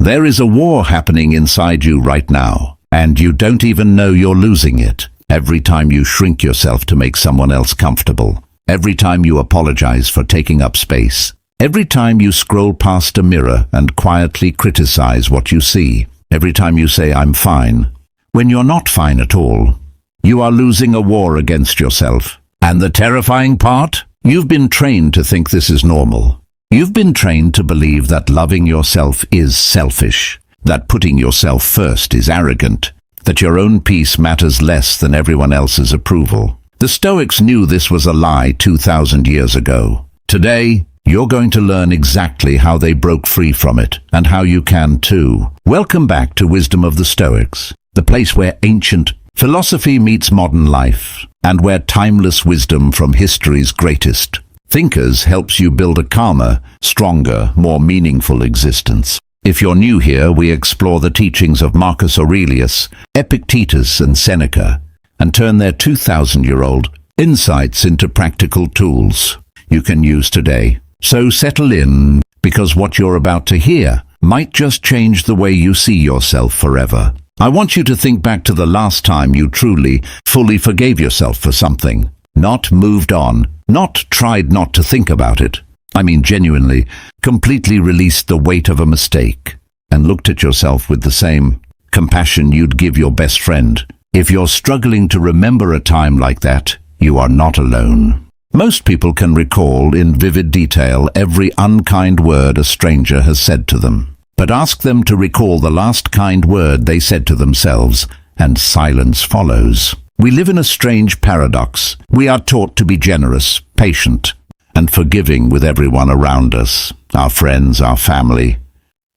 There is a war happening inside you right now, and you don't even know you're losing it. Every time you shrink yourself to make someone else comfortable, every time you apologize for taking up space, every time you scroll past a mirror and quietly criticize what you see, every time you say, "I'm fine," when you're not fine at all, you are losing a war against yourself. And the terrifying part? You've been trained to think this is normal. You've been trained to believe that loving yourself is selfish, that putting yourself first is arrogant, that your own peace matters less than everyone else's approval. The Stoics knew this was a lie 2,000 years ago. Today, you're going to learn exactly how they broke free from it, and how you can too. Welcome back to Wisdom of the Stoics, the place where ancient philosophy meets modern life, and where timeless wisdom from history's greatest thinkers helps you build a calmer, stronger, more meaningful existence. If you're new here, we explore the teachings of Marcus Aurelius, Epictetus, and Seneca, and turn their 2,000-year-old insights into practical tools you can use today. So settle in, because what you're about to hear might just change the way you see yourself forever. I want you to think back to the last time you truly, fully forgave yourself for something. Not moved on, not tried not to think about it. I mean genuinely, completely released the weight of a mistake, and looked at yourself with the same compassion you'd give your best friend. If you're struggling to remember a time like that, you are not alone. Most people can recall in vivid detail every unkind word a stranger has said to them. But ask them to recall the last kind word they said to themselves, and silence follows. We live in a strange paradox. We are taught to be generous, patient, and forgiving with everyone around us, our friends, our family,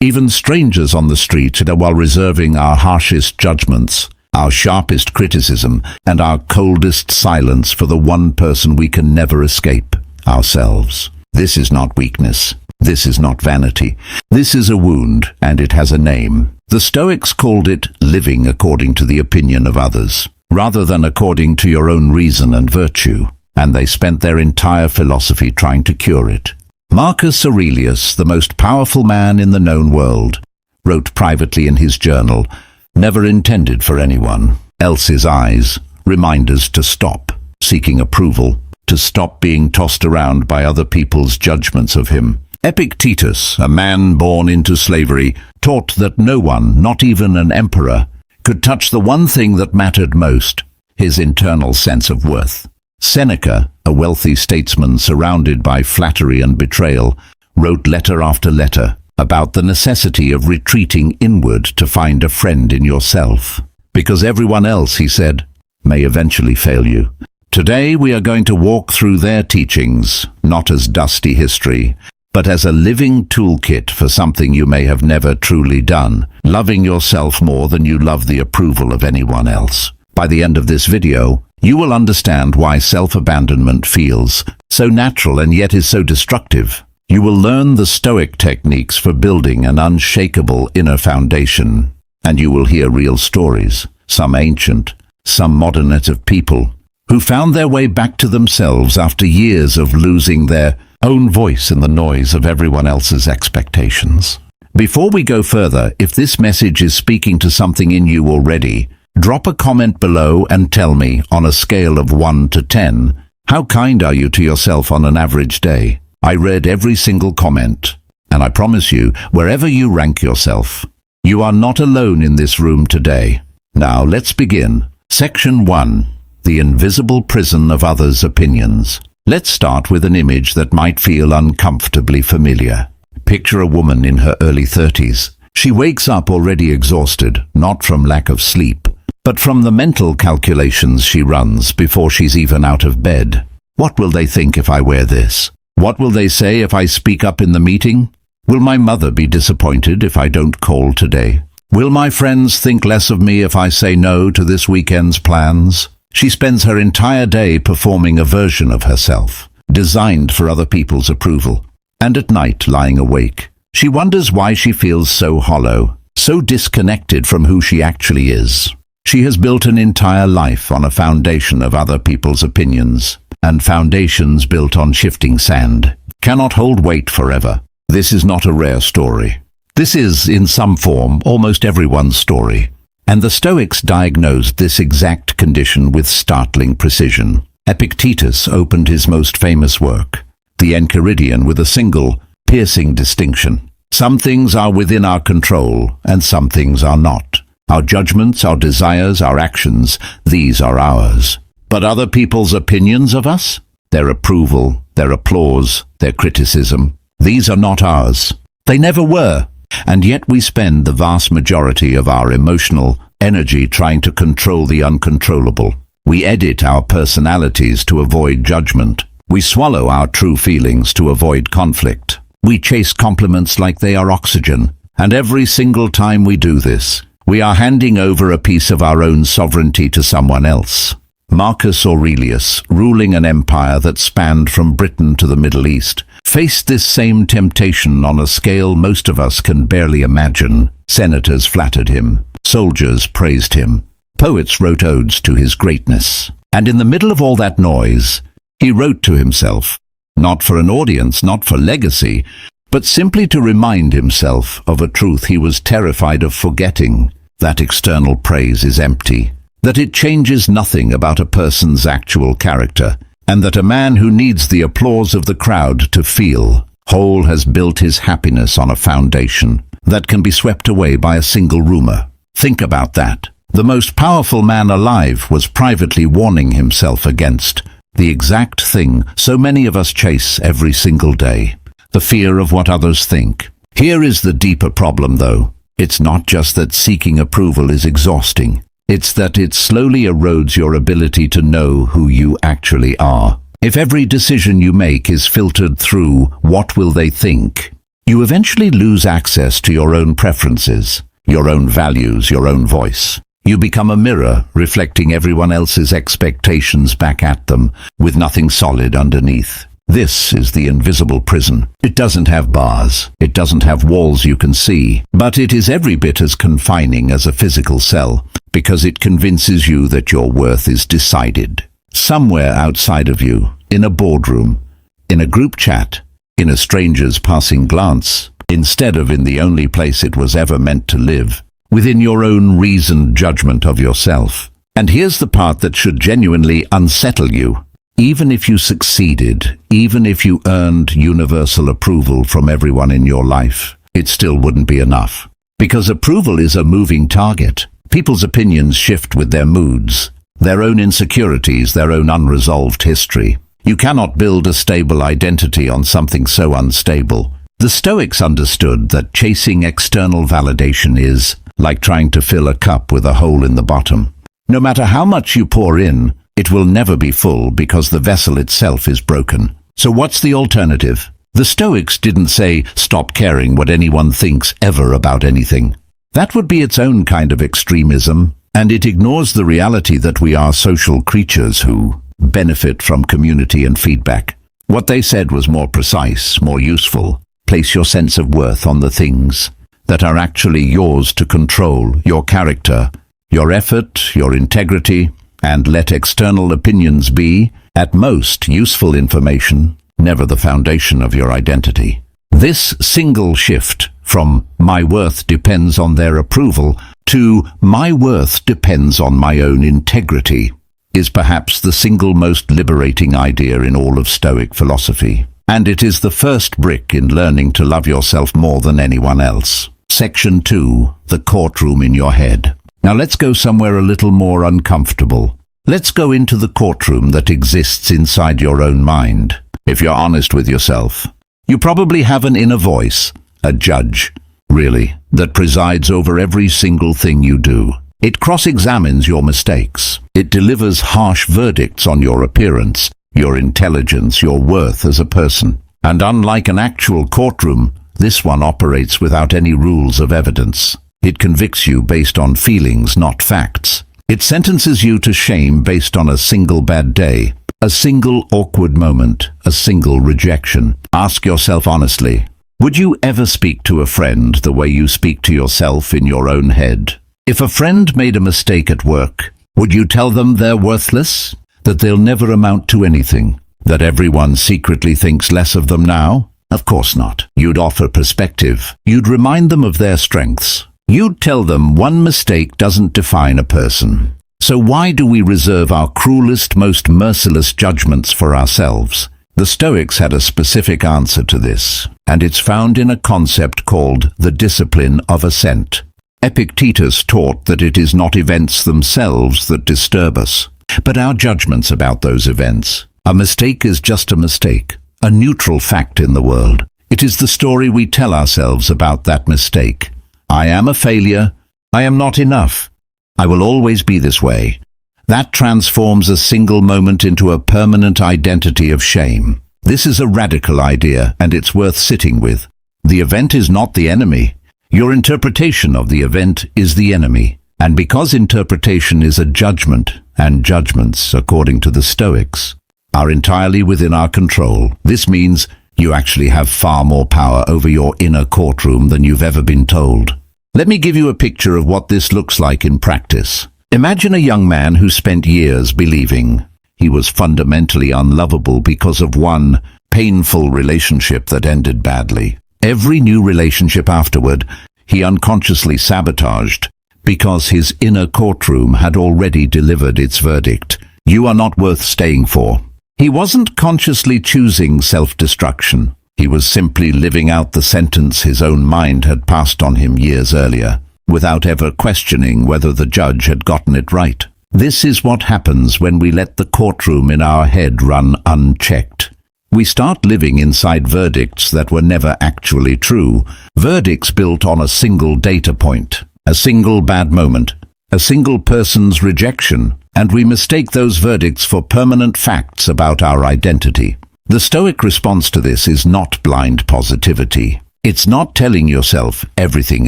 even strangers on the street, while reserving our harshest judgments, our sharpest criticism, and our coldest silence for the one person we can never escape, ourselves. This is not weakness. This is not vanity. This is a wound, and it has a name. The Stoics called it living according to the opinion of others, rather than according to your own reason and virtue, and they spent their entire philosophy trying to cure it. Marcus Aurelius, the most powerful man in the known world, wrote privately in his journal, "Never intended for anyone else's eyes, reminders to stop seeking approval, to stop being tossed around by other people's judgments of him." Epictetus, a man born into slavery, taught that no one, not even an emperor, could touch the one thing that mattered most, his internal sense of worth. Seneca, a wealthy statesman surrounded by flattery and betrayal, wrote letter after letter about the necessity of retreating inward to find a friend in yourself, because everyone else, he said, may eventually fail you. Today we are going to walk through their teachings, not as dusty history, but as a living toolkit for something you may have never truly done, loving yourself more than you love the approval of anyone else. By the end of this video, you will understand why self-abandonment feels so natural and yet is so destructive. You will learn the Stoic techniques for building an unshakable inner foundation, and you will hear real stories, some ancient, some modern, of people who found their way back to themselves after years of losing their own voice in the noise of everyone else's expectations. Before we go further, if this message is speaking to something in you already, drop a comment below and tell me, on a scale of 1 to 10, how kind are you to yourself on an average day? I read every single comment, and I promise you, wherever you rank yourself, you are not alone in this room today. Now let's begin. Section 1. The invisible prison of others' opinions. Let's start with an image that might feel uncomfortably familiar. Picture a woman in her early 30s. She wakes up already exhausted, not from lack of sleep, but from the mental calculations she runs before she's even out of bed. What will they think if I wear this? What will they say if I speak up in the meeting? Will my mother be disappointed if I don't call today? Will my friends think less of me if I say no to this weekend's plans? She spends her entire day performing a version of herself, designed for other people's approval. And at night, lying awake, she wonders why she feels so hollow, so disconnected from who she actually is. She has built an entire life on a foundation of other people's opinions, and foundations built on shifting sand cannot hold weight forever. This is not a rare story. This is, in some form, almost everyone's story. And the Stoics diagnosed this exact condition with startling precision. Epictetus opened his most famous work, the Enchiridion, with a single, piercing distinction. Some things are within our control, and some things are not. Our judgments, our desires, our actions, these are ours. But other people's opinions of us, their approval, their applause, their criticism, these are not ours. They never were. And yet we spend the vast majority of our emotional energy trying to control the uncontrollable. We edit our personalities to avoid judgment. We swallow our true feelings to avoid conflict. We chase compliments like they are oxygen. And every single time we do this, we are handing over a piece of our own sovereignty to someone else. Marcus Aurelius, ruling an empire that spanned from Britain to the Middle East, faced this same temptation on a scale most of us can barely imagine. Senators flattered him. Soldiers praised him. Poets wrote odes to his greatness. And in the middle of all that noise, he wrote to himself, not for an audience, not for legacy, but simply to remind himself of a truth he was terrified of forgetting, that external praise is empty, that it changes nothing about a person's actual character, and that a man who needs the applause of the crowd to feel whole has built his happiness on a foundation that can be swept away by a single rumor. Think about that. The most powerful man alive was privately warning himself against the exact thing so many of us chase every single day, the fear of what others think. Here is the deeper problem, though. It's not just that seeking approval is exhausting. It's that it slowly erodes your ability to know who you actually are. If every decision you make is filtered through what will they think, you eventually lose access to your own preferences, your own values, your own voice. You become a mirror reflecting everyone else's expectations back at them, with nothing solid underneath. This is the invisible prison. It doesn't have bars. It doesn't have walls you can see. But it is every bit as confining as a physical cell, because it convinces you that your worth is decided. Somewhere outside of you, in a boardroom, in a group chat, in a stranger's passing glance, instead of in the only place it was ever meant to live, within your own reasoned judgment of yourself. And here's the part that should genuinely unsettle you. Even if you succeeded, even if you earned universal approval from everyone in your life, it still wouldn't be enough. Because approval is a moving target. People's opinions shift with their moods, their own insecurities, their own unresolved history. You cannot build a stable identity on something so unstable. The Stoics understood that chasing external validation is like trying to fill a cup with a hole in the bottom. No matter how much you pour in, it will never be full because the vessel itself is broken. So what's the alternative? The Stoics didn't say, stop caring what anyone thinks ever about anything. That would be its own kind of extremism, and it ignores the reality that we are social creatures who benefit from community and feedback. What they said was more precise, more useful. Place your sense of worth on the things that are actually yours to control, your character, your effort, your integrity, and let external opinions be, at most, useful information, never the foundation of your identity. This single shift from my worth depends on their approval to my worth depends on my own integrity is perhaps the single most liberating idea in all of Stoic philosophy. And it is the first brick in learning to love yourself more than anyone else. Section 2, the courtroom in your head. Now let's go somewhere a little more uncomfortable. Let's go into the courtroom that exists inside your own mind. If you're honest with yourself, you probably have an inner voice, a judge, really, that presides over every single thing you do. It cross-examines your mistakes. It delivers harsh verdicts on your appearance, your intelligence, your worth as a person. And unlike an actual courtroom, this one operates without any rules of evidence. It convicts you based on feelings, not facts. It sentences you to shame based on a single bad day, a single awkward moment, a single rejection. Ask yourself honestly, would you ever speak to a friend the way you speak to yourself in your own head? If a friend made a mistake at work, would you tell them they're worthless? That they'll never amount to anything? That everyone secretly thinks less of them now? Of course not. You'd offer perspective. You'd remind them of their strengths. You'd tell them one mistake doesn't define a person. So why do we reserve our cruelest, most merciless judgments for ourselves? The Stoics had a specific answer to this, and it's found in a concept called the discipline of assent. Epictetus taught that it is not events themselves that disturb us, but our judgments about those events. A mistake is just a mistake, a neutral fact in the world. It is the story we tell ourselves about that mistake. I am a failure. I am not enough. I will always be this way. That transforms a single moment into a permanent identity of shame. This is a radical idea, and it's worth sitting with. The event is not the enemy. Your interpretation of the event is the enemy. And because interpretation is a judgment, and judgments, according to the Stoics, are entirely within our control, this means you actually have far more power over your inner courtroom than you've ever been told. Let me give you a picture of what this looks like in practice. Imagine a young man who spent years believing he was fundamentally unlovable because of one painful relationship that ended badly. Every new relationship afterward, he unconsciously sabotaged because his inner courtroom had already delivered its verdict. You are not worth staying for. He wasn't consciously choosing self-destruction. He was simply living out the sentence his own mind had passed on him years earlier, without ever questioning whether the judge had gotten it right. This is what happens when we let the courtroom in our head run unchecked. We start living inside verdicts that were never actually true, verdicts built on a single data point, a single bad moment, a single person's rejection, and we mistake those verdicts for permanent facts about our identity. The Stoic response to this is not blind positivity. It's not telling yourself everything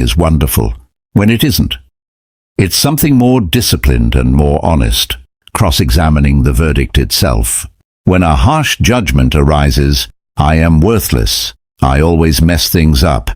is wonderful, when it isn't. It's something more disciplined and more honest, cross-examining the verdict itself. When a harsh judgment arises, I am worthless, I always mess things up,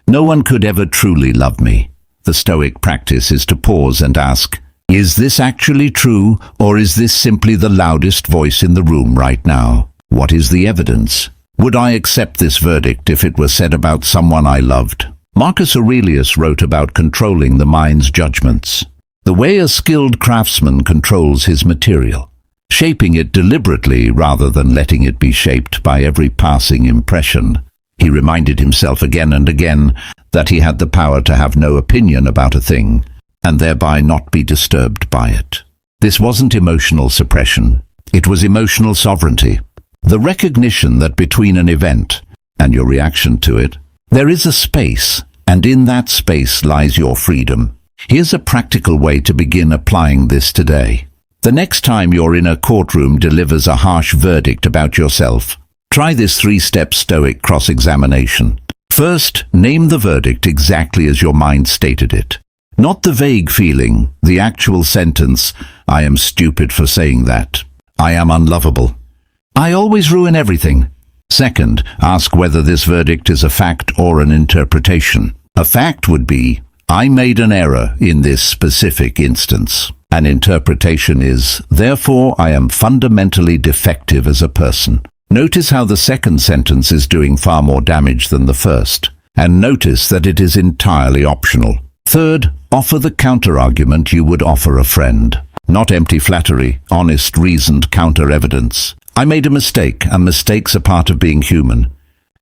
no one could ever truly love me. The Stoic practice is to pause and ask, is this actually true, or is this simply the loudest voice in the room right now? What is the evidence? Would I accept this verdict if it were said about someone I loved? Marcus Aurelius wrote about controlling the mind's judgments. The way a skilled craftsman controls his material, shaping it deliberately rather than letting it be shaped by every passing impression. He reminded himself again and again that he had the power to have no opinion about a thing, and thereby not be disturbed by it. This wasn't emotional suppression, it was emotional sovereignty. The recognition that between an event and your reaction to it, there is a space, and in that space lies your freedom. Here's a practical way to begin applying this today. The next time your inner courtroom delivers a harsh verdict about yourself, try this 3-step Stoic cross-examination. First, name the verdict exactly as your mind stated it. Not the vague feeling, the actual sentence, I am stupid for saying that. I am unlovable. I always ruin everything. Second, ask whether this verdict is a fact or an interpretation. A fact would be, I made an error in this specific instance. An interpretation is, therefore I am fundamentally defective as a person. Notice how the second sentence is doing far more damage than the first, and notice that it is entirely optional. Third, offer the counter-argument you would offer a friend. Not empty flattery, honest, reasoned counter-evidence. I made a mistake, and mistakes are part of being human.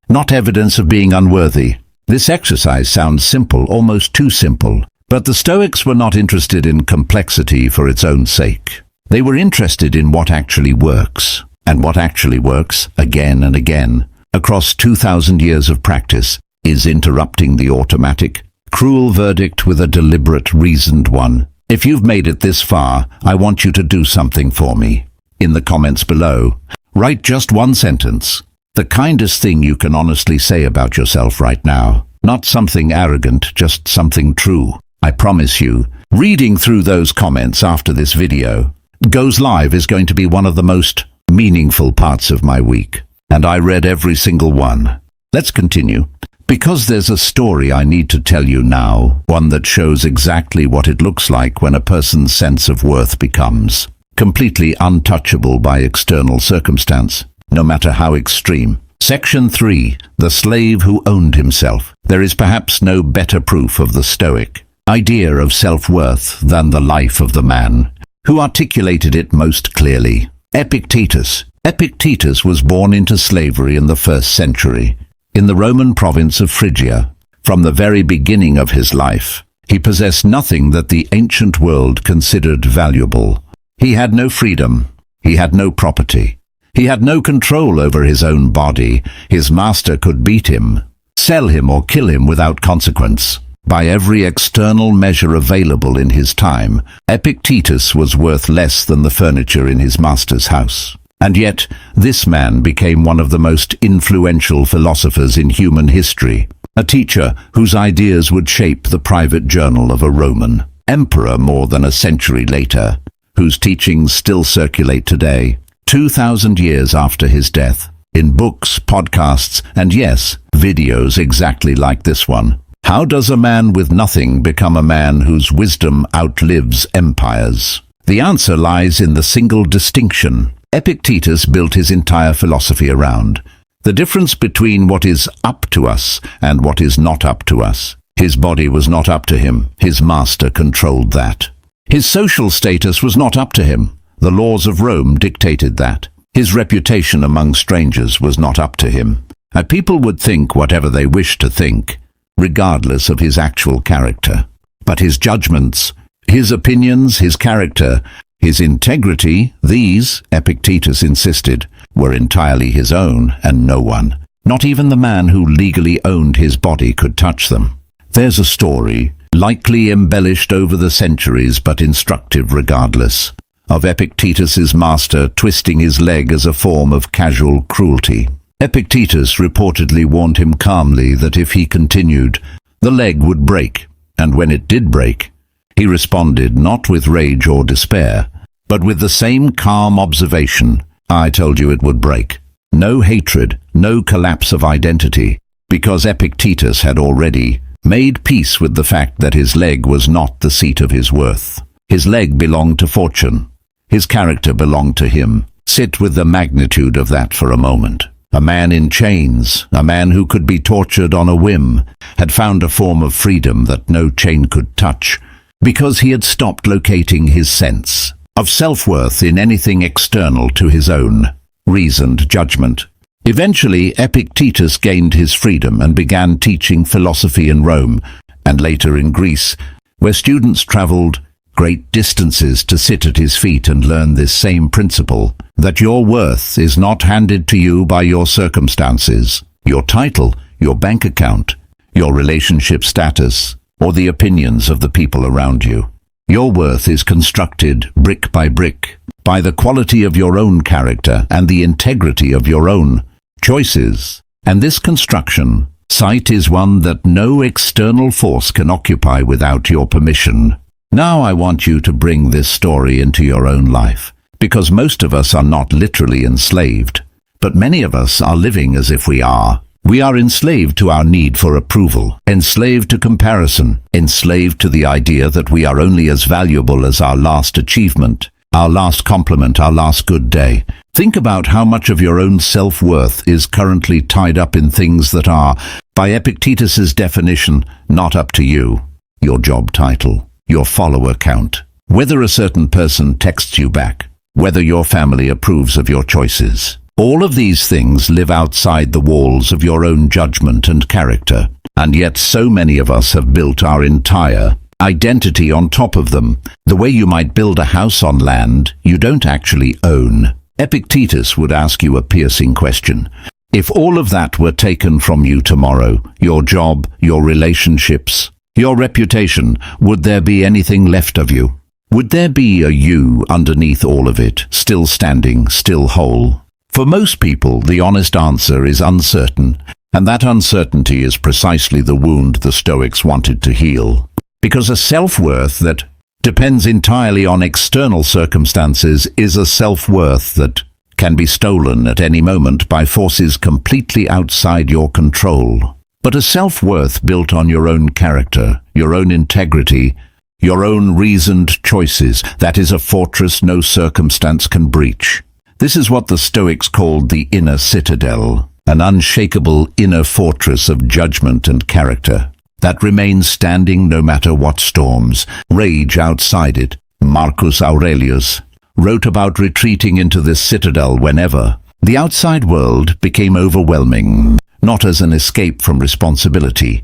Not evidence of being unworthy. This exercise sounds simple, almost too simple, but the Stoics were not interested in complexity for its own sake. They were interested in what actually works. And what actually works, again and again, across 2,000 years of practice, is interrupting the automatic, cruel verdict with a deliberate, reasoned one. If you've made it this far, I want you to do something for me. In the comments below, write just one sentence. The kindest thing you can honestly say about yourself right now. Not something arrogant, just something true. I promise you, reading through those comments after this video goes live is going to be one of the most meaningful parts of my week. And I read every single one. Let's continue. Because there's a story I need to tell you now, one that shows exactly what it looks like when a person's sense of worth becomes completely untouchable by external circumstance, no matter how extreme. Section 3. The slave who owned himself. There is perhaps no better proof of the Stoic idea of self-worth than the life of the man who articulated it most clearly. Epictetus. Epictetus was born into slavery in the 1st century, in the Roman province of Phrygia. From the very beginning of his life, he possessed nothing that the ancient world considered valuable. He had no freedom. He had no property. He had no control over his own body. His master could beat him, sell him or kill him without consequence. By every external measure available in his time, Epictetus was worth less than the furniture in his master's house. And yet, this man became one of the most influential philosophers in human history, a teacher whose ideas would shape the private journal of a Roman emperor more than a century later, whose teachings still circulate today, 2,000 years after his death, in books, podcasts, and yes, videos exactly like this one. How does a man with nothing become a man whose wisdom outlives empires? The answer lies in the single distinction Epictetus built his entire philosophy around: the difference between what is up to us and what is not up to us. His body was not up to him. His master controlled that. His social status was not up to him. The laws of Rome dictated that. His reputation among strangers was not up to him. And people would think whatever they wished to think, regardless of his actual character. But his judgments, his opinions, his character, his integrity, these, Epictetus insisted, were entirely his own, and no one, not even the man who legally owned his body, could touch them. There's a story, likely embellished over the centuries but instructive regardless, of Epictetus's master twisting his leg as a form of casual cruelty. Epictetus reportedly warned him calmly that if he continued, the leg would break, and when it did break, he responded not with rage or despair, but with the same calm observation: "I told you it would break." No hatred, no collapse of identity, because Epictetus had already made peace with the fact that his leg was not the seat of his worth. His leg belonged to fortune. His character belonged to him. Sit with the magnitude of that for a moment. A man in chains, a man who could be tortured on a whim, had found a form of freedom that no chain could touch, because he had stopped locating his sense of self-worth in anything external to his own reasoned judgment. Eventually, Epictetus gained his freedom and began teaching philosophy in Rome, and later in Greece, where students traveled great distances to sit at his feet and learn this same principle, that your worth is not handed to you by your circumstances, your title, your bank account, your relationship status, or the opinions of the people around you. Your worth is constructed brick by brick by the quality of your own character and the integrity of your own choices. And this construction site is one that no external force can occupy without your permission. Now I want you to bring this story into your own life, because most of us are not literally enslaved, but many of us are living as if we are. We are enslaved to our need for approval, enslaved to comparison, enslaved to the idea that we are only as valuable as our last achievement, our last compliment, our last good day. Think about how much of your own self-worth is currently tied up in things that are, by Epictetus's definition, not up to you. Your job title, your follower count, whether a certain person texts you back, whether your family approves of your choices. All of these things live outside the walls of your own judgment and character, and yet so many of us have built our entire identity on top of them, the way you might build a house on land you don't actually own. Epictetus would ask you a piercing question. If all of that were taken from you tomorrow, your job, your relationships, your reputation, would there be anything left of you? Would there be a you underneath all of it, still standing, still whole? For most people, the honest answer is uncertain, and that uncertainty is precisely the wound the Stoics wanted to heal. Because a self-worth that depends entirely on external circumstances is a self-worth that can be stolen at any moment by forces completely outside your control. But a self-worth built on your own character, your own integrity, your own reasoned choices, that is a fortress no circumstance can breach. This is what the Stoics called the inner citadel. an unshakable inner fortress of judgment and character that remains standing no matter what storms rage outside it. Marcus Aurelius wrote about retreating into this citadel whenever the outside world became overwhelming, not as an escape from responsibility,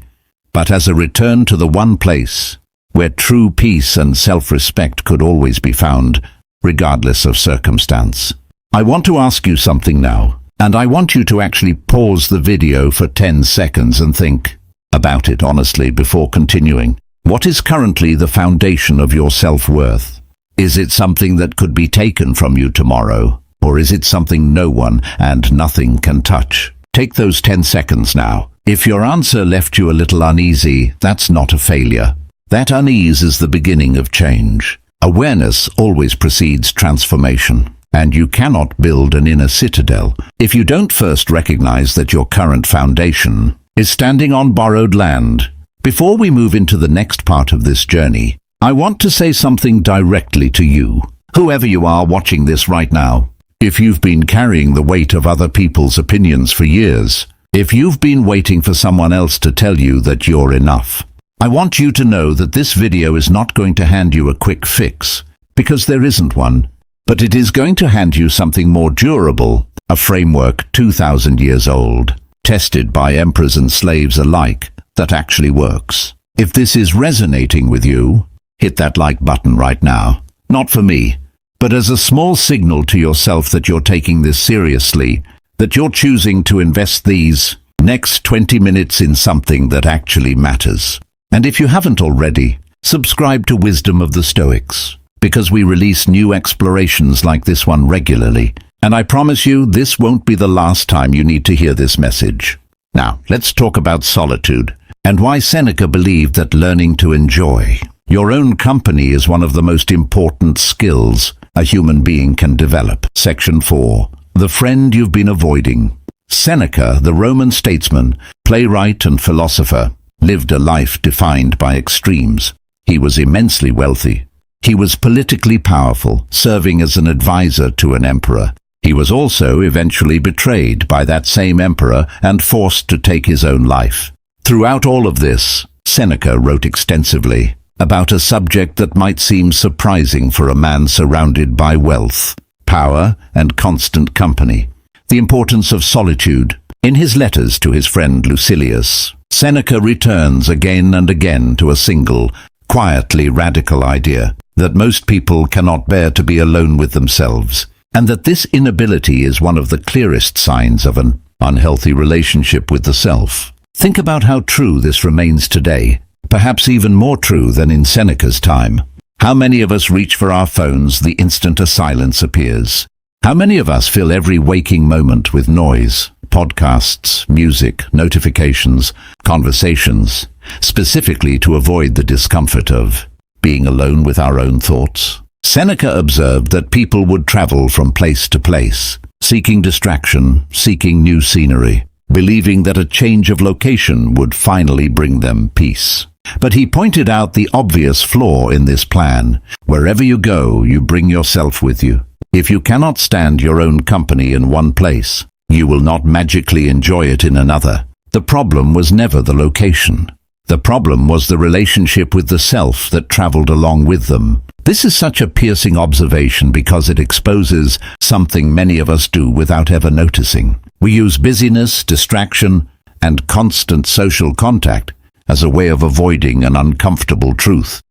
but as a return to the one place where true peace and self-respect could always be found, regardless of circumstance. I want to ask you something now, and I want you to actually pause the video for 10 seconds and think about it honestly before continuing. What is currently the foundation of your self-worth? Is it something that could be taken from you tomorrow, or is it something no one and nothing can touch? Take those 10 seconds now. If your answer left you a little uneasy, that's not a failure. That unease is the beginning of change. Awareness always precedes transformation, and you cannot build an inner citadel if you don't first recognize that your current foundation is standing on borrowed land. Before we move into the next part of this journey, I want to say something directly to you, whoever you are watching this right now. If you've been carrying the weight of other people's opinions for years, if you've been waiting for someone else to tell you that you're enough, I want you to know that this video is not going to hand you a quick fix, because there isn't one, but it is going to hand you something more durable, a framework 2,000 years old, tested by emperors and slaves alike, that actually works. If this is resonating with you, hit that like button right now. Not for me, but as a small signal to yourself that you're taking this seriously, that you're choosing to invest these next 20 minutes in something that actually matters. And if you haven't already, subscribe to Wisdom of the Stoics, because we release new explorations like this one regularly, and I promise you this won't be the last time you need to hear this message. Now, let's talk about solitude, and why Seneca believed that learning to enjoy your own company is one of the most important skills a human being can develop. Section 4. The friend you've been avoiding. Seneca, the Roman statesman, playwright and philosopher, lived a life defined by extremes. He was immensely wealthy. He was politically powerful, serving as an advisor to an emperor. He was also eventually betrayed by that same emperor and forced to take his own life. Throughout all of this, Seneca wrote extensively about a subject that might seem surprising for a man surrounded by wealth, power, and constant company: the importance of solitude. In his letters to his friend Lucilius, Seneca returns again and again to a single, quietly radical idea that most people cannot bear to be alone with themselves, and that this inability is one of the clearest signs of an unhealthy relationship with the self. Think about how true this remains today, perhaps even more true than in Seneca's time. How many of us reach for our phones the instant a silence appears? How many of us fill every waking moment with noise, podcasts, music, notifications, conversations, specifically to avoid the discomfort of being alone with our own thoughts? Seneca observed that people would travel from place to place, seeking distraction, seeking new scenery, believing that a change of location would finally bring them peace. But he pointed out the obvious flaw in this plan. Wherever you go, you bring yourself with you. If you cannot stand your own company in one place, you will not magically enjoy it in another. The problem was never the location. The problem was the relationship with the self that traveled along with them. This is such a piercing observation because it exposes something many of us do without ever noticing. We use busyness, distraction, and constant social contact as a way of avoiding an uncomfortable truth: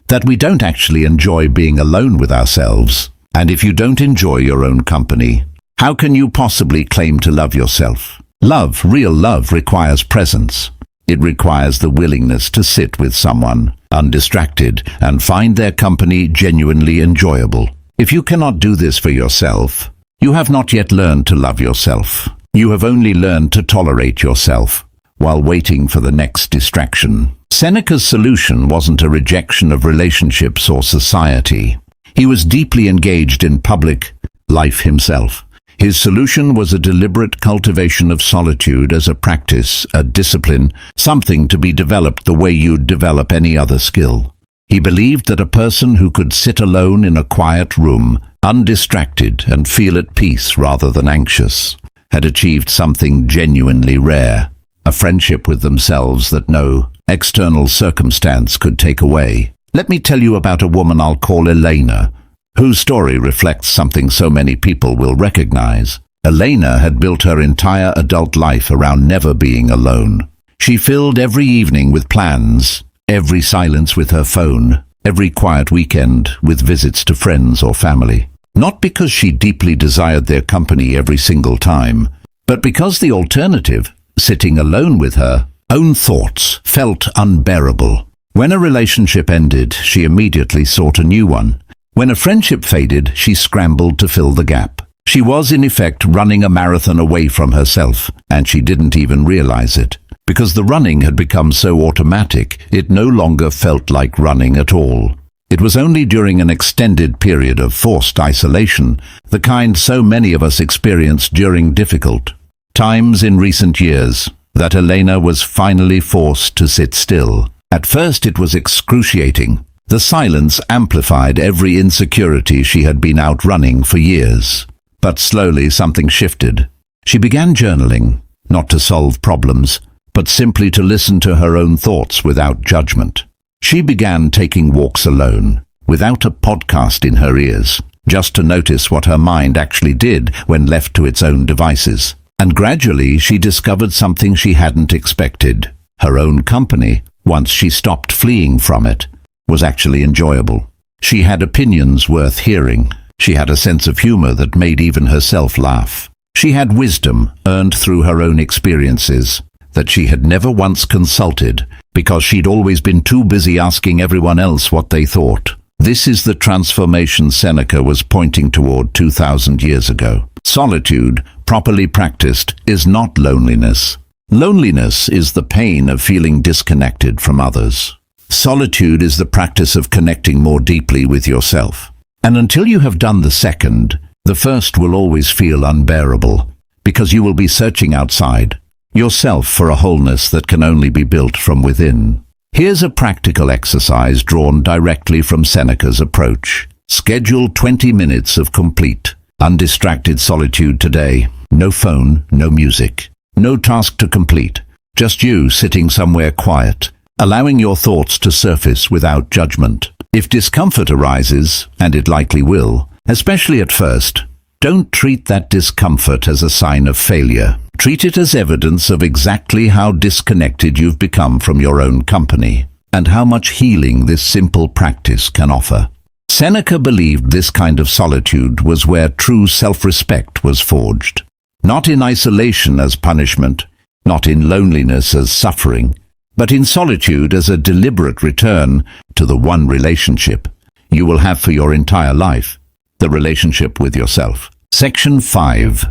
that we don't actually enjoy being alone with ourselves. And if you don't enjoy your own company, how can you possibly claim to love yourself? Love, real love, requires presence. It requires the willingness to sit with someone, undistracted, and find their company genuinely enjoyable. If you cannot do this for yourself, you have not yet learned to love yourself. You have only learned to tolerate yourself while waiting for the next distraction. Seneca's solution wasn't a rejection of relationships or society. He was deeply engaged in public life himself. His solution was a deliberate cultivation of solitude as a practice, a discipline, something to be developed the way you'd develop any other skill. He believed that a person who could sit alone in a quiet room, undistracted, and feel at peace rather than anxious, had achieved something genuinely rare, a friendship with themselves that no external circumstance could take away. Let me tell you about a woman I'll call Elena, whose story reflects something so many people will recognize. Elena had built her entire adult life around never being alone. She filled every evening with plans, every silence with her phone, every quiet weekend with visits to friends or family. Not because she deeply desired their company every single time, but because the alternative, sitting alone with her own thoughts, felt unbearable. When a relationship ended, she immediately sought a new one. When a friendship faded, she scrambled to fill the gap. She was, in effect, running a marathon away from herself, and she didn't even realize it. Because the running had become so automatic, it no longer felt like running at all. It was only during an extended period of forced isolation, the kind so many of us experienced during difficult times in recent years, that Elena was finally forced to sit still. At first it was excruciating. The silence amplified every insecurity she had been outrunning for years. But slowly something shifted. She began journaling, not to solve problems, but simply to listen to her own thoughts without judgment. She began taking walks alone, without a podcast in her ears, just to notice what her mind actually did when left to its own devices. And gradually she discovered something she hadn't expected. Her own company, once she stopped fleeing from it, was actually enjoyable. She had opinions worth hearing. She had a sense of humor that made even herself laugh. She had wisdom earned through her own experiences that she had never once consulted because she'd always been too busy asking everyone else what they thought. This is the transformation Seneca was pointing toward 2,000 years ago. Solitude, properly practiced, is not loneliness. Loneliness is the pain of feeling disconnected from others. Solitude is the practice of connecting more deeply with yourself. And until you have done the second, the first will always feel unbearable, because you will be searching outside yourself for a wholeness that can only be built from within. Here's a practical exercise drawn directly from Seneca's approach. Schedule 20 minutes of complete, undistracted solitude today. No phone, no music, no task to complete. Just you sitting somewhere quiet, allowing your thoughts to surface without judgment. If discomfort arises, and it likely will, especially at first, don't treat that discomfort as a sign of failure. Treat it as evidence of exactly how disconnected you've become from your own company, and how much healing this simple practice can offer. Seneca believed this kind of solitude was where true self-respect was forged. Not in isolation as punishment, not in loneliness as suffering, but in solitude as a deliberate return to the one relationship you will have for your entire life, the relationship with yourself. Section 5.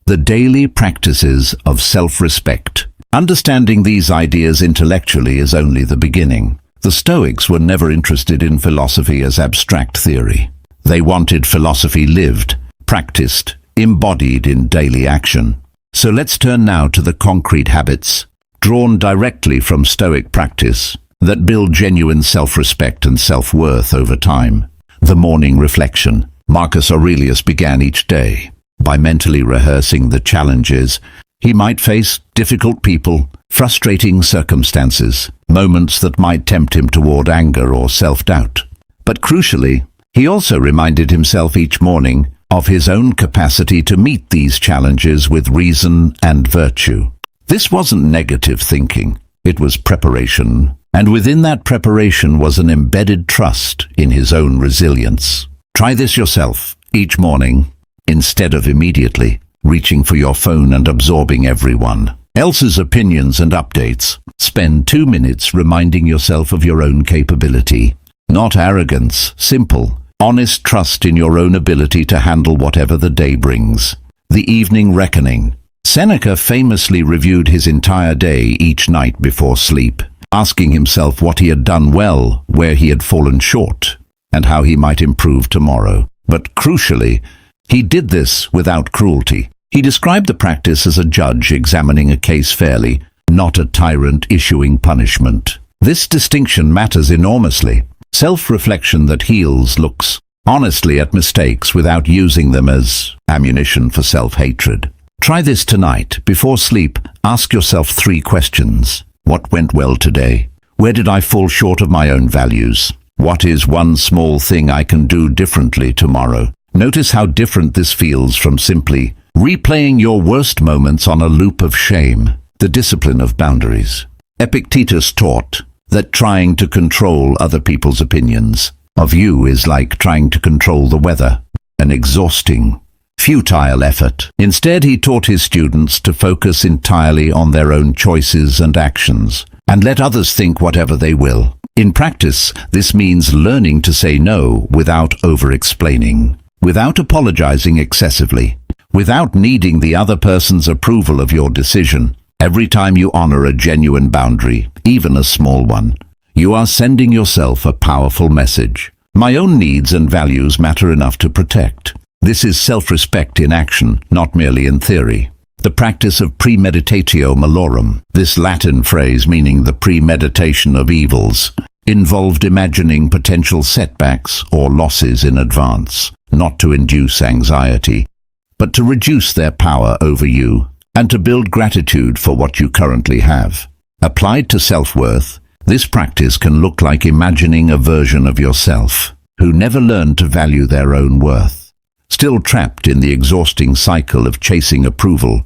The daily practices of self-respect. Understanding these ideas intellectually is only the beginning. The Stoics were never interested in philosophy as abstract theory. They wanted philosophy lived, practiced, embodied in daily action. So let's turn now to the concrete habits, drawn directly from Stoic practice, that build genuine self-respect and self-worth over time. The morning reflection. Marcus Aurelius began each day by mentally rehearsing the challenges he might face: difficult people, frustrating circumstances, moments that might tempt him toward anger or self-doubt. But crucially, he also reminded himself each morning of his own capacity to meet these challenges with reason and virtue. This wasn't negative thinking, it was preparation, and within that preparation was an embedded trust in his own resilience. Try this yourself each morning, instead of immediately reaching for your phone and absorbing everyone else's opinions and updates. Spend 2 minutes reminding yourself of your own capability. Not arrogance, simple, honest trust in your own ability to handle whatever the day brings. The evening reckoning. Seneca famously reviewed his entire day each night before sleep, asking himself what he had done well, where he had fallen short, and how he might improve tomorrow. But crucially, he did this without cruelty. He described the practice as a judge examining a case fairly, not a tyrant issuing punishment. This distinction matters enormously. Self-reflection that heals looks honestly at mistakes without using them as ammunition for self-hatred. Try this tonight. Before sleep, ask yourself 3 questions. What went well today? Where did I fall short of my own values? What is one small thing I can do differently tomorrow? Notice how different this feels from simply replaying your worst moments on a loop of shame. The discipline of boundaries. Epictetus taught that trying to control other people's opinions of you is like trying to control the weather, an exhausting, futile effort. Instead, he taught his students to focus entirely on their own choices and actions, and let others think whatever they will. In practice, this means learning to say no without over-explaining, without apologizing excessively, without needing the other person's approval of your decision. Every time you honor a genuine boundary, even a small one, you are sending yourself a powerful message. My own needs and values matter enough to protect. This is self-respect in action, not merely in theory. The practice of premeditatio malorum, this Latin phrase meaning the premeditation of evils, involved imagining potential setbacks or losses in advance, not to induce anxiety, but to reduce their power over you, and to build gratitude for what you currently have. Applied to self-worth, this practice can look like imagining a version of yourself who never learned to value their own worth, still trapped in the exhausting cycle of chasing approval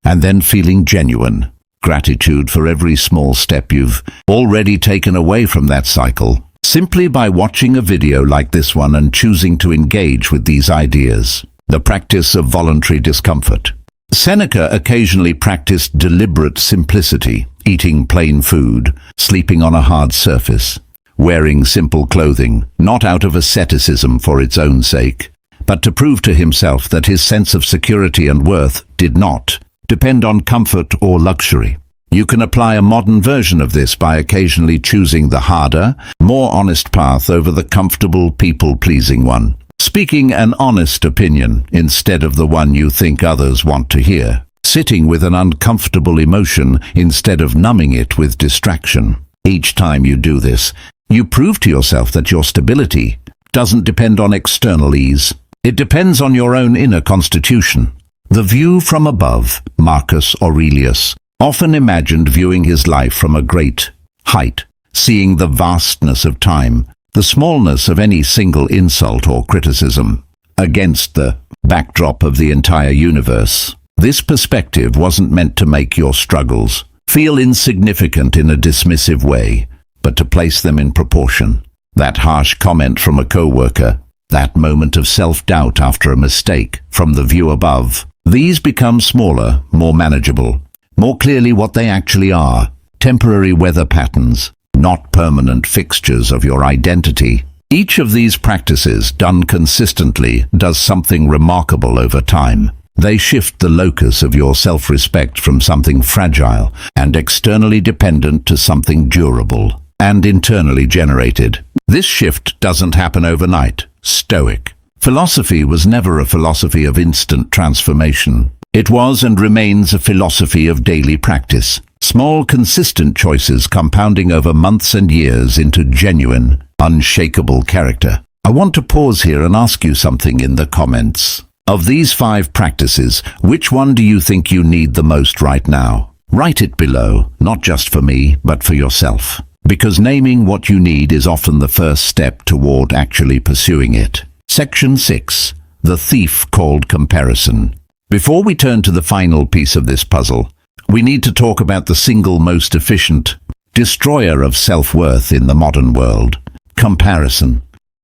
and then feeling genuine gratitude for every small step you've already taken away from that cycle, simply by watching a video like this one and choosing to engage with these ideas. The practice of voluntary discomfort. Seneca occasionally practiced deliberate simplicity, eating plain food, sleeping on a hard surface, wearing simple clothing, not out of asceticism for its own sake, but to prove to himself that his sense of security and worth did not depend on comfort or luxury. You can apply a modern version of this by occasionally choosing the harder, more honest path over the comfortable, people-pleasing one. Speaking an honest opinion instead of the one you think others want to hear. Sitting with an uncomfortable emotion instead of numbing it with distraction. Each time you do this, you prove to yourself that your stability doesn't depend on external ease. It depends on your own inner constitution. The view from above. Marcus Aurelius often imagined viewing his life from a great height, seeing the vastness of time, the smallness of any single insult or criticism, against the backdrop of the entire universe. This perspective wasn't meant to make your struggles feel insignificant in a dismissive way, but to place them in proportion. That harsh comment from a co-worker, that moment of self-doubt after a mistake from the view above, these become smaller, more manageable, more clearly what they actually are: temporary weather patterns, not permanent fixtures of your identity. Each of these practices, done consistently, does something remarkable over time. They shift the locus of your self-respect from something fragile and externally dependent to something durable and internally generated. This shift doesn't happen overnight. Stoic philosophy was never a philosophy of instant transformation. It was and remains a philosophy of daily practice. Small, consistent choices compounding over months and years into genuine, unshakable character. I want to pause here and ask you something in the comments. Of these 5 practices, which one do you think you need the most right now? Write it below, not just for me, but for yourself. Because naming what you need is often the first step toward actually pursuing it. Section 6. The thief called comparison. Before we turn to the final piece of this puzzle, we need to talk about the single most efficient destroyer of self-worth in the modern world: comparison.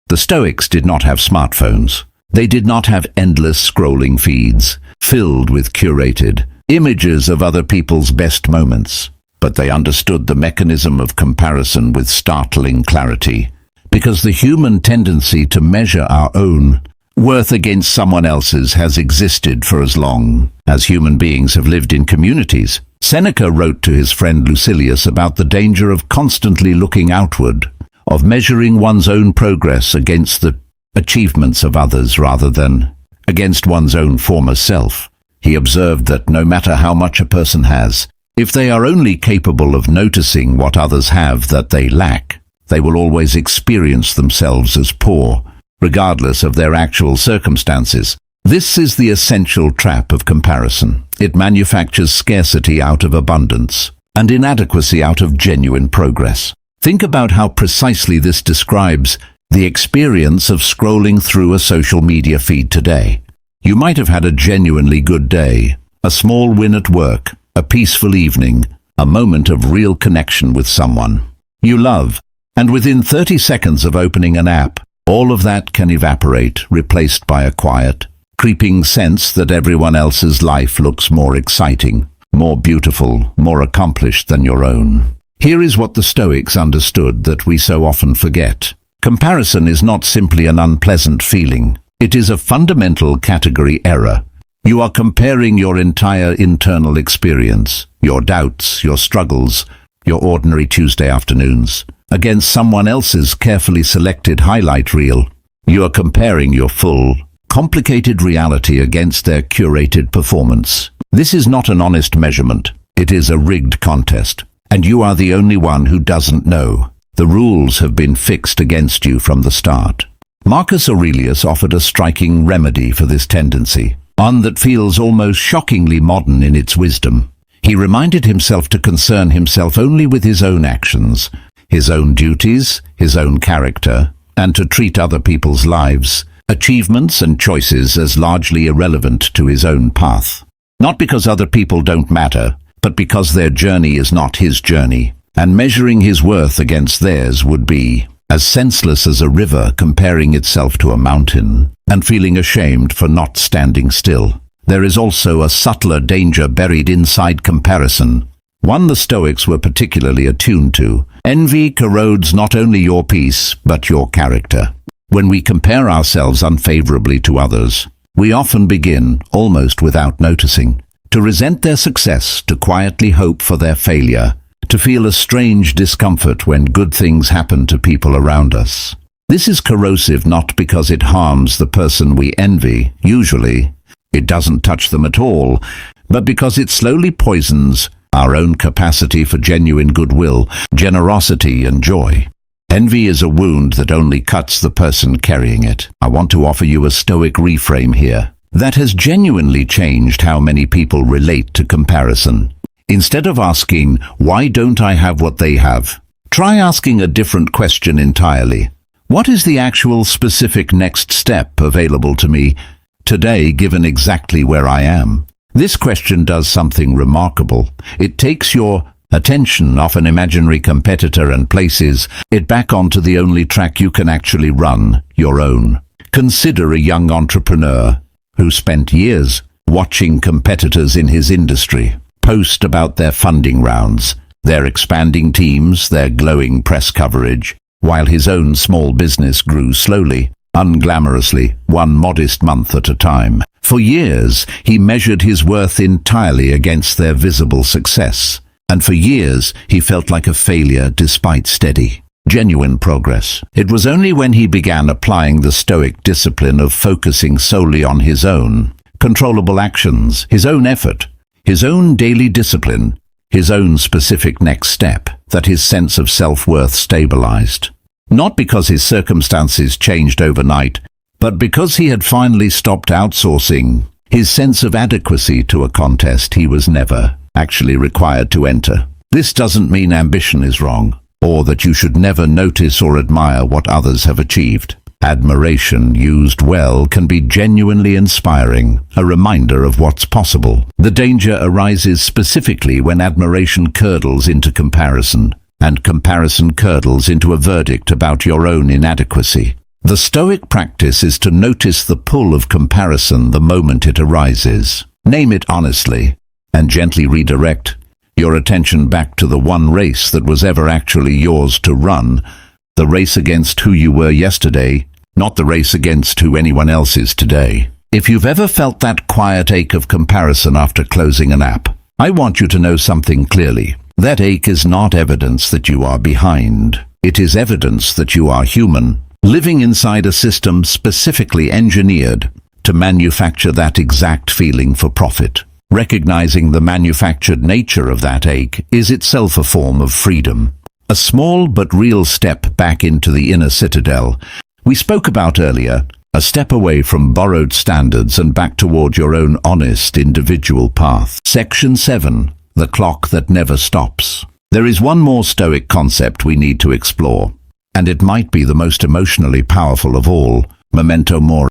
The Stoics did not have smartphones. They did not have endless scrolling feeds filled with curated images of other people's best moments. But they understood the mechanism of comparison with startling clarity, because the human tendency to measure our own worth against someone else's has existed for as long as human beings have lived in communities. Seneca wrote to his friend Lucilius about the danger of constantly looking outward, of measuring one's own progress against the achievements of others rather than against one's own former self. He observed that no matter how much a person has, if they are only capable of noticing what others have that they lack, they will always experience themselves as poor, regardless of their actual circumstances. This is the essential trap of comparison. It manufactures scarcity out of abundance and inadequacy out of genuine progress. Think about how precisely this describes the experience of scrolling through a social media feed today. You might have had a genuinely good day, a small win at work, a peaceful evening, a moment of real connection with someone you love, and within 30 seconds of opening an app, all of that can evaporate, replaced by a quiet, creeping sense that everyone else's life looks more exciting, more beautiful, more accomplished than your own. Here is what the Stoics understood that we so often forget. Comparison is not simply an unpleasant feeling. It is a fundamental category error. You are comparing your entire internal experience, your doubts, your struggles, your ordinary Tuesday afternoons, against someone else's carefully selected highlight reel. You are comparing your full, complicated reality against their curated performance. This is not an honest measurement. It is a rigged contest. And you are the only one who doesn't know. The rules have been fixed against you from the start. Marcus Aurelius offered a striking remedy for this tendency, one that feels almost shockingly modern in its wisdom. He reminded himself to concern himself only with his own actions, his own duties, his own character, and to treat other people's lives, achievements and choices as largely irrelevant to his own path. Not because other people don't matter, but because their journey is not his journey, and measuring his worth against theirs would be as senseless as a river comparing itself to a mountain, and feeling ashamed for not standing still. There is also a subtler danger buried inside comparison, one the Stoics were particularly attuned to. Envy corrodes not only your peace, but your character. When we compare ourselves unfavorably to others, we often begin, almost without noticing, to resent their success, to quietly hope for their failure, to feel a strange discomfort when good things happen to people around us. This is corrosive not because it harms the person we envy, usually it doesn't touch them at all, but because it slowly poisons our own capacity for genuine goodwill, generosity and joy. Envy is a wound that only cuts the person carrying it. I want to offer you a Stoic reframe here that has genuinely changed how many people relate to comparison. Instead of asking, "Why don't I have what they have?" try asking a different question entirely. What is the actual specific next step available to me today, given exactly where I am? This question does something remarkable. It takes your attention off an imaginary competitor and places it back onto the only track you can actually run, your own. Consider a young entrepreneur who spent years watching competitors in his industry post about their funding rounds, their expanding teams, their glowing press coverage, while his own small business grew slowly, unglamorously, one modest month at a time. For years, he measured his worth entirely against their visible success, and for years he felt like a failure despite steady, genuine progress. It was only when he began applying the Stoic discipline of focusing solely on his own controllable actions, his own effort, his own daily discipline, his own specific next step, that his sense of self-worth stabilized. Not because his circumstances changed overnight, but because he had finally stopped outsourcing his sense of adequacy to a contest he was never actually required to enter. This doesn't mean ambition is wrong, or that you should never notice or admire what others have achieved. Admiration, used well, can be genuinely inspiring, a reminder of what's possible. The danger arises specifically when admiration curdles into comparison, and comparison curdles into a verdict about your own inadequacy. The Stoic practice is to notice the pull of comparison the moment it arises. Name it honestly, and gently redirect your attention back to the one race that was ever actually yours to run, the race against who you were yesterday, not the race against who anyone else is today. If you've ever felt that quiet ache of comparison after closing an app, I want you to know something clearly. That ache is not evidence that you are behind. It is evidence that you are human, living inside a system specifically engineered to manufacture that exact feeling for profit. Recognizing the manufactured nature of that ache is itself a form of freedom. A small but real step back into the inner citadel we spoke about earlier, A step away from borrowed standards and back toward your own honest individual path. Section 7. The clock that never stops. There is one more Stoic concept we need to explore, and it might be the most emotionally powerful of all: memento mori.